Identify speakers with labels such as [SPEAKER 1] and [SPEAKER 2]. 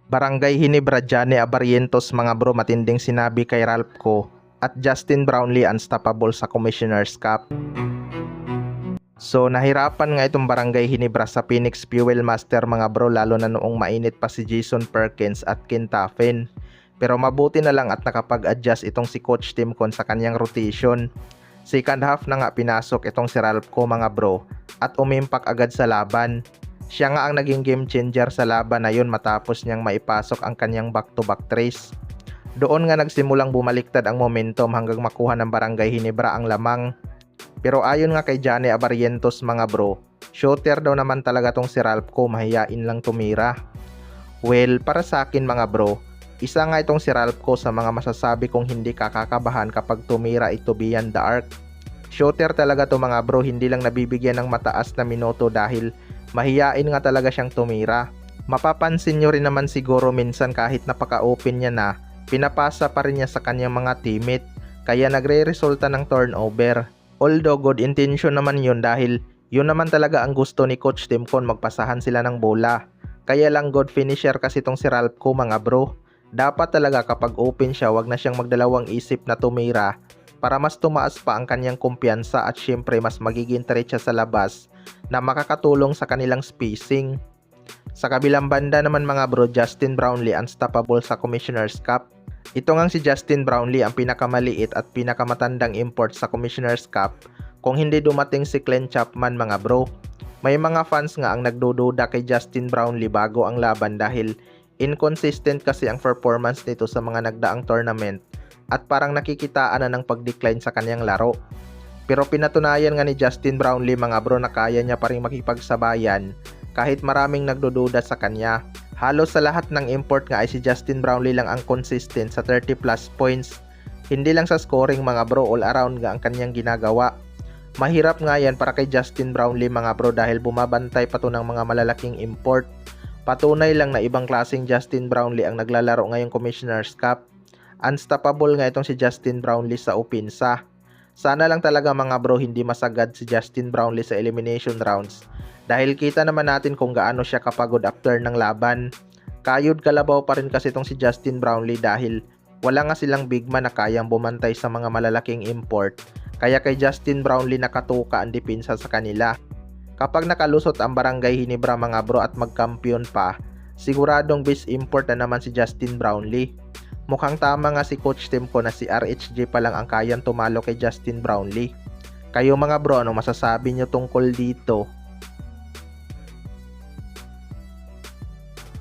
[SPEAKER 1] Barangay Hinebra Johnny Abarrientos mga bro, matinding sinabi kay Ralph ko at Justin Brownlee unstoppable sa Commissioner's Cup. So nahirapan nga itong Barangay Hinebra sa Phoenix Fuel Master mga bro, lalo na noong mainit pa si Jason Perkins at Ken Taffen. Pero mabuti na lang at nakapag-adjust itong si Coach Timcon sa kanyang rotation. Second half na nga pinasok itong si Ralph ko mga bro at umimpak agad sa laban. Siya nga ang naging game changer sa laban na yun matapos niyang maipasok ang kanyang back-to-back trace. Doon nga nagsimulang bumaliktad ang momentum hanggang makuha ng Barangay Hinebra ang lamang. Pero ayon nga kay Johnny Abarrientos mga bro, shooter daw naman talaga tong si Ralph ko, mahiyain lang tumira. Well, para sa akin mga bro, isa nga itong si Ralph ko sa mga masasabi kong hindi kakakabahan kapag tumira ito beyond the arc. Shooter talaga to mga bro, hindi lang nabibigyan ng mataas na minuto dahil mahiyain nga talaga siyang tumira. Mapapansin nyo rin naman siguro minsan kahit napaka-open niya na, pinapasa pa rin niya sa kanyang mga teammate, kaya nagre-resulta ng turnover. Although good intention naman yun dahil yun naman talaga ang gusto ni Coach Timcon, magpasahan sila ng bola. Kaya lang good finisher kasi itong si Ralph ko mga bro. Dapat talaga kapag open siya, wag na siyang magdalawang isip na tumira para mas tumaas pa ang kanyang kumpiyansa at syempre mas magiging diretsa sa labas na makakatulong sa kanilang spacing. Sa kabilang banda naman mga bro, Justin Brownlee unstoppable sa Commissioner's Cup. Ito ngang si Justin Brownlee ang pinakamaliit at pinakamatandang import sa Commissioner's Cup kung hindi dumating si Glenn Chapman mga bro. May mga fans nga ang nagdududa kay Justin Brownlee bago ang laban dahil inconsistent kasi ang performance nito sa mga nagdaang tournament at parang nakikitaan na ng pag-decline sa kanyang laro. Pero pinatunayan nga ni Justin Brownlee mga bro na kaya niya pa rin makipagsabayan kahit maraming nagdududa sa kanya. Halos sa lahat ng import nga ay si Justin Brownlee lang ang consistent sa 30 plus points. Hindi lang sa scoring mga bro, all around nga ang kanyang ginagawa. Mahirap nga yan para kay Justin Brownlee mga bro dahil bumabantay pa to ng mga malalaking import. Patunay lang na ibang klaseng Justin Brownlee ang naglalaro ngayong Commissioner's Cup. Unstoppable nga itong si Justin Brownlee sa opensa. Sana lang talaga mga bro hindi masagad si Justin Brownlee sa elimination rounds. Dahil kita naman natin kung gaano siya kapagod after ng laban. Kayod kalabaw pa rin kasi itong si Justin Brownlee dahil wala nga silang big man na kayang bumantay sa mga malalaking import. Kaya kay Justin Brownlee nakatuka ang depensa sa kanila. Kapag nakalusot ang Barangay Hinebra mga bro at magkampiyon pa, siguradong best import na naman si Justin Brownlee. Mukhang tama nga si Coach Timcon na si RHJ pa lang ang kayang tumalo kay Justin Brownlee. Kayo mga bro, ano masasabi nyo tungkol dito?